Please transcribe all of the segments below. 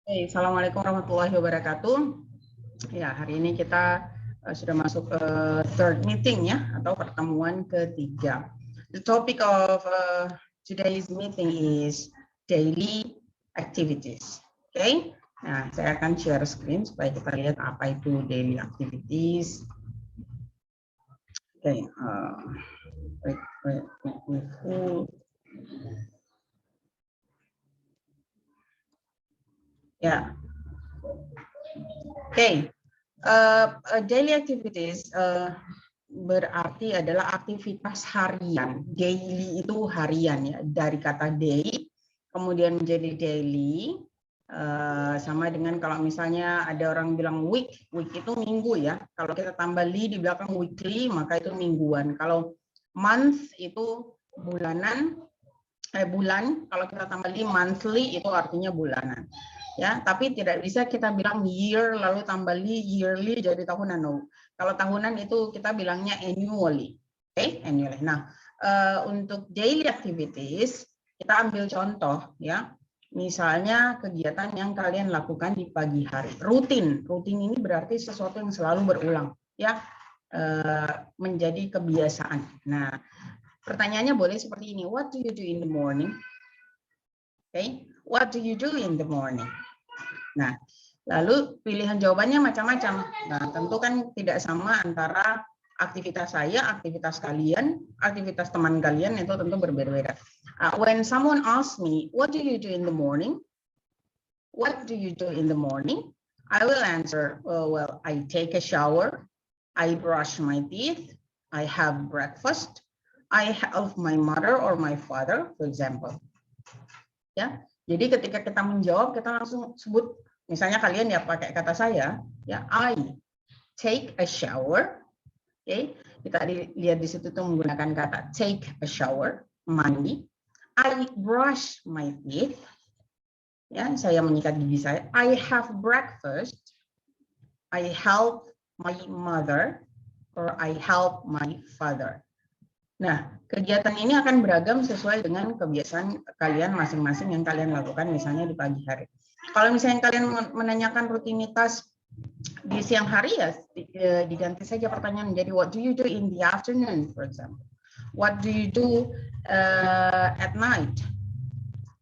Assalamualaikum warahmatullahi wabarakatuh. Ya, hari ini kita sudah masuk ke third meeting ya, atau pertemuan ketiga. The topic of today's meeting is daily activities. Okay? Nah, saya akan share screen supaya kita lihat apa itu daily activities. Okay. Ya. Okay. Daily activities berarti adalah aktivitas harian. Daily itu harian ya, dari kata day kemudian menjadi daily, sama dengan kalau misalnya ada orang bilang week itu minggu ya. Kalau kita tambah li di belakang weekly maka itu mingguan. Kalau month itu bulanan, bulan. Kalau kita tambah li monthly itu artinya bulanan. Ya, tapi tidak bisa kita bilang year lalu tambah yearly jadi tahunan. No. Kalau tahunan itu kita bilangnya annually. Oke, annually. Nah, untuk daily activities kita ambil contoh ya. Misalnya kegiatan yang kalian lakukan di pagi hari. Rutin. Rutin ini berarti sesuatu yang selalu berulang ya. Menjadi kebiasaan. Nah, pertanyaannya boleh seperti ini. What do you do in the morning? Okay. What do you do in the morning? Nah, lalu pilihan jawabannya macam-macam. Nah, tentu kan tidak sama antara aktivitas saya, aktivitas kalian, aktivitas teman kalian itu tentu berbeda-beda. When someone asks me, what do you do in the morning? What do you do in the morning? I will answer, well, I take a shower, I brush my teeth, I have breakfast, I help my mother or my father, for example. Ya, jadi ketika kita menjawab kita langsung sebut, misalnya kalian ya pakai kata saya, ya I take a shower, oke, kita lihat di situ tuh menggunakan kata take a shower, mandi. I brush my teeth, ya saya menyikat gigi saya. I have breakfast, I help my mother, or I help my father. Nah, kegiatan ini akan beragam sesuai dengan kebiasaan kalian masing-masing yang kalian lakukan misalnya di pagi hari. Kalau misalnya kalian menanyakan rutinitas di siang hari ya diganti saja pertanyaan menjadi what do you do in the afternoon, for example. What do you do at night?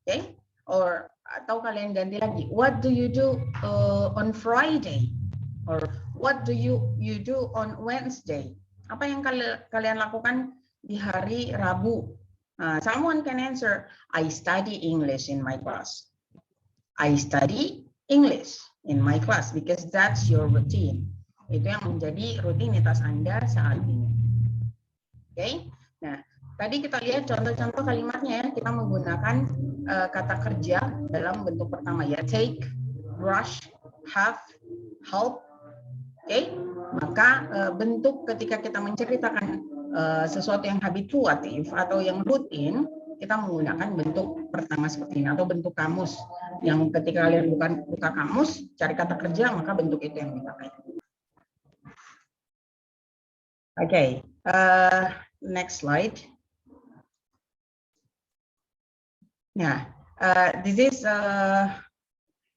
Okay? Or atau kalian ganti lagi, what do you do on Friday? Or what do you do on Wednesday? Apa yang kalian lakukan di hari Rabu? Someone can answer, I study English in my class. I study English in my class because that's your routine. Itu yang menjadi rutinitas Anda saat ini. Oke? Nah, tadi kita lihat contoh-contoh kalimatnya ya. Kita menggunakan kata kerja dalam bentuk pertama ya. Take, brush, have, help. Oke? Maka bentuk ketika kita menceritakan sesuatu yang habituatif atau yang rutin, kita menggunakan bentuk pertama seperti ini atau bentuk kamus. Yang ketika kalian buka kamus, cari kata kerja, maka bentuk itu yang dipakai. Oke, next slide. Nah, this is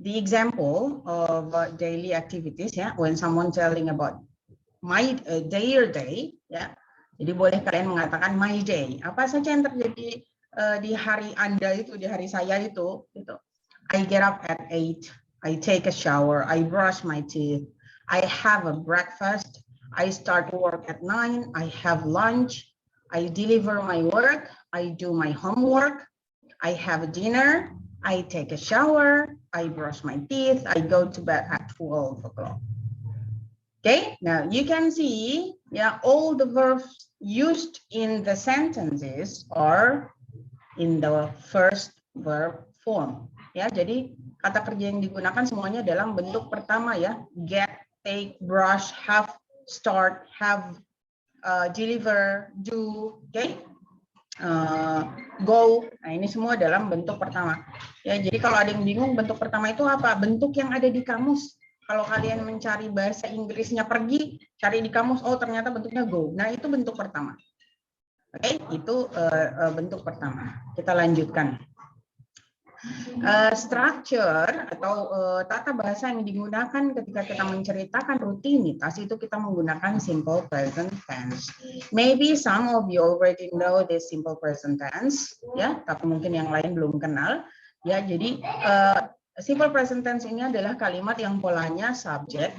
the example of daily activities ya. When someone telling about my their day ya. Jadi boleh kalian mengatakan my day. Apa saja yang terjadi di hari Anda itu, di hari saya itu gitu. I get up at 8, I take a shower, I brush my teeth, I have a breakfast, I start work at 9, I have lunch, I deliver my work, I do my homework, I have dinner, I take a shower, I brush my teeth, I go to bed at 12 o'clock. Okay, now you can see, yeah, all the verbs used in the sentences are in the first verb form. Ya, jadi kata kerja yang digunakan semuanya dalam bentuk pertama ya. Get, take, brush, have, start, have, deliver, do, okay? Go. Nah, ini semua dalam bentuk pertama. Ya, jadi kalau ada yang bingung bentuk pertama itu apa? Bentuk yang ada di kamus. Kalau kalian mencari bahasa Inggrisnya pergi, cari di kamus, oh ternyata bentuknya go. Nah, itu bentuk pertama. Oke, itu bentuk pertama. Kita lanjutkan. Structure atau tata bahasa yang digunakan ketika kita menceritakan rutinitas itu kita menggunakan simple present tense. Maybe some of you already know this simple present tense, ya, tapi mungkin yang lain belum kenal. Ya, jadi simple present tense ini adalah kalimat yang polanya subjek,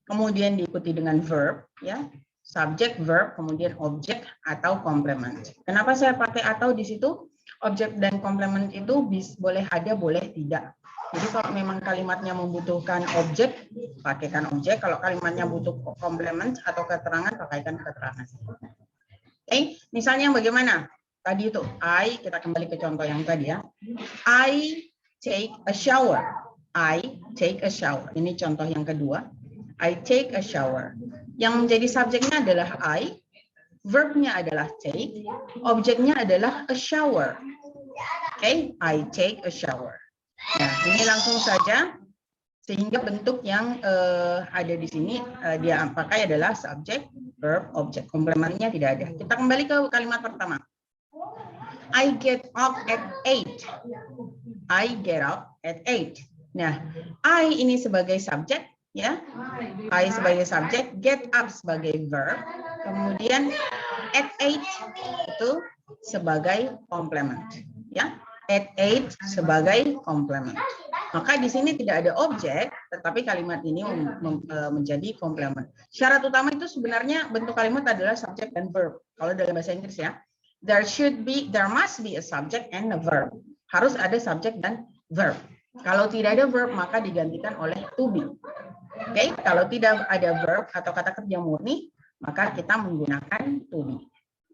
kemudian diikuti dengan verb, ya. Subjek, verb, kemudian objek atau complement. Kenapa saya pakai atau di situ? Objek dan complement itu boleh ada, boleh tidak. Jadi kalau memang kalimatnya membutuhkan objek, pakaikan objek. Kalau kalimatnya butuh complement atau keterangan, pakaikan keterangan. Oke, misalnya bagaimana? Tadi itu, kita kembali ke contoh yang tadi ya. I take a shower. I take a shower. Ini contoh yang kedua. I take a shower. Yang menjadi subjeknya adalah I, verbnya adalah take, objeknya adalah a shower. Oke, I take a shower. Nah, ini langsung saja, sehingga bentuk yang ada di sini dia pakai adalah subjek, verb, objek. Komplementnya tidak ada. Kita kembali ke kalimat pertama. I get up at 8. I get up at 8. Nah, I ini sebagai subjek, ya, I sebagai subjek, get up sebagai verb, kemudian at 8 itu sebagai complement, ya, at 8 sebagai complement. Maka di sini tidak ada objek, tetapi kalimat ini menjadi complement. Syarat utama itu sebenarnya bentuk kalimat adalah subjek dan verb. Kalau dalam bahasa Inggris ya, there must be a subject and a verb. Harus ada subjek dan verb. Kalau tidak ada verb, maka digantikan oleh to be. Oke, kalau tidak ada verb atau kata kerja murni, maka kita menggunakan to be.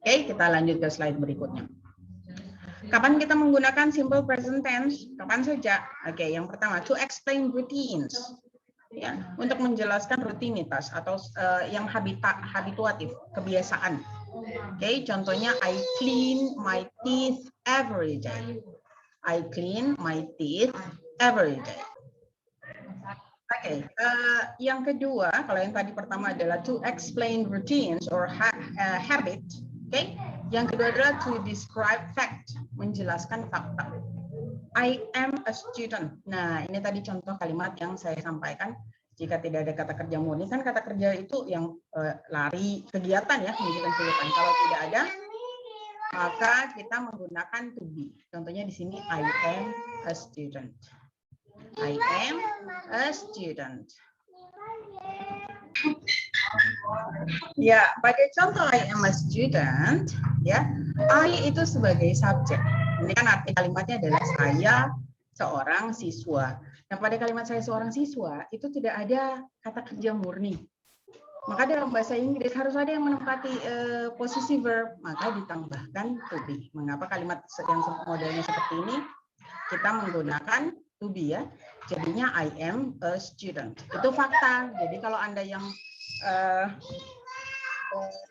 Oke, kita lanjut ke slide berikutnya. Kapan kita menggunakan simple present tense? Kapan saja? Oke, yang pertama, to explain routines. Ya, untuk menjelaskan rutinitas atau yang habituatif, kebiasaan. Oke, contohnya I clean my teeth every day. I clean my teeth every day. Oke, yang kedua, kalau yang tadi pertama adalah to explain routines or habit. Oke, yang kedua adalah to describe fact, menjelaskan fakta. I am a student. Nah, ini tadi contoh kalimat yang saya sampaikan. Jika tidak ada kata kerja murni, kan kata kerja itu yang lari, kegiatan ya, menunjukkan kegiatan. Kalau tidak ada, maka kita menggunakan to be. Contohnya di sini I am a student. I am a student. Ya, pada contoh I am a student, ya, I itu sebagai subjek. Ini kan arti kalimatnya adalah saya seorang siswa. Nah, pada kalimat saya seorang siswa itu tidak ada kata kerja murni. Maka dalam bahasa Inggris harus ada yang menempati posisi verb, maka ditambahkan to be. Mengapa kalimat yang modelnya seperti ini? Kita menggunakan to be ya. Jadinya I am a student. Itu fakta. Jadi kalau Anda yang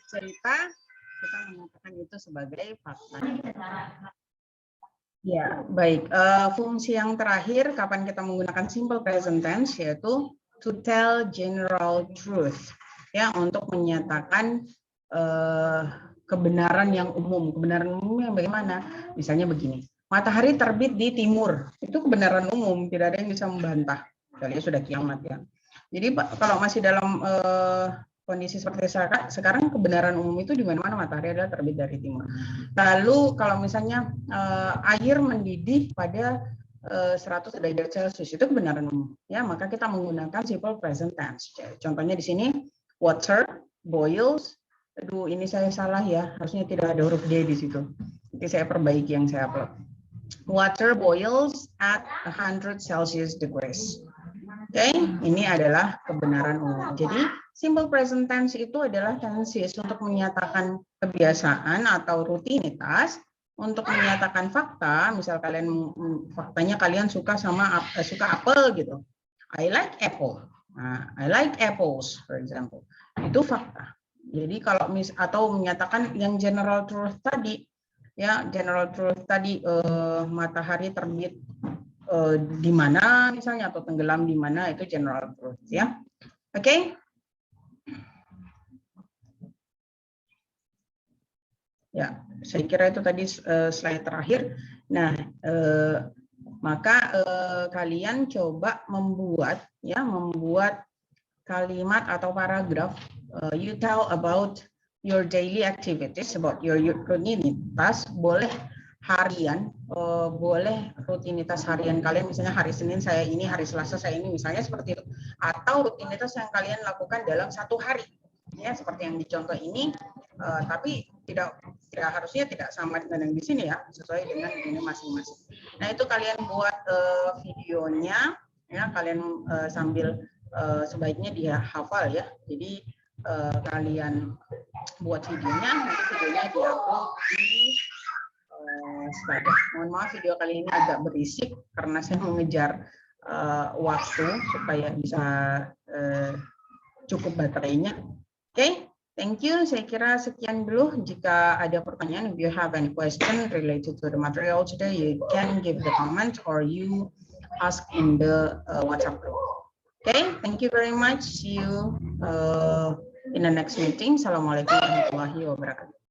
cerita, kita mengatakan itu sebagai fakta. Ya, baik. Fungsi yang terakhir, kapan kita menggunakan simple present tense, yaitu to tell general truth. Ya, untuk menyatakan kebenaran yang umum. Kebenaran umum yang bagaimana? Misalnya begini. Matahari terbit di timur. Itu kebenaran umum, tidak ada yang bisa membantah. Kalian sudah kiamat ya. Jadi kalau masih dalam kondisi seperti sekarang, kebenaran umum itu di mana-mana matahari adalah terbit dari timur. Lalu kalau misalnya air mendidih pada 100 derajat Celcius, itu kebenaran umum. Ya, maka kita menggunakan simple present tense. Contohnya di sini water boils. Aduh, ini saya salah ya. Harusnya tidak ada huruf D di situ. Nanti saya perbaiki yang saya upload. Water boils at 100 Celsius degrees. Oke, ini adalah kebenaran umum. Jadi, simple present tense itu adalah tenses untuk menyatakan kebiasaan atau rutinitas, untuk menyatakan fakta. Misal faktanya kalian suka apel gitu. I like apple. Nah, I like apples, for example. Itu fakta. Jadi kalau atau menyatakan yang general truth tadi, ya general truth tadi matahari terbit di mana misalnya atau tenggelam di mana, itu general truth ya. Oke. Ya, saya kira itu tadi slide terakhir. Nah, maka kalian coba membuat kalimat atau paragraf. You tell about your daily activities, about your rutinitas, boleh harian, boleh rutinitas harian kalian, misalnya hari Senin saya ini, hari Selasa saya ini, misalnya seperti itu, atau rutinitas yang kalian lakukan dalam satu hari, ya seperti yang di contoh ini, tapi tidak harusnya tidak sama dengan yang di sini ya, sesuai dengan ini masing-masing. Nah itu kalian buat videonya, ya kalian sambil sebaiknya dia hafal ya, jadi kalian buat videonya, nanti videonya diupload di Slido. Mohon maaf video kali ini agak berisik karena saya mengejar waktu supaya bisa cukup baterainya. Oke, thank you. Saya kira sekian dulu. Jika ada pertanyaan, if you have any question related to the material today, you can give the comment or you ask in the WhatsApp group. Okay, thank you very much. See you in the next meeting. Assalamualaikum warahmatullahi wabarakatuh.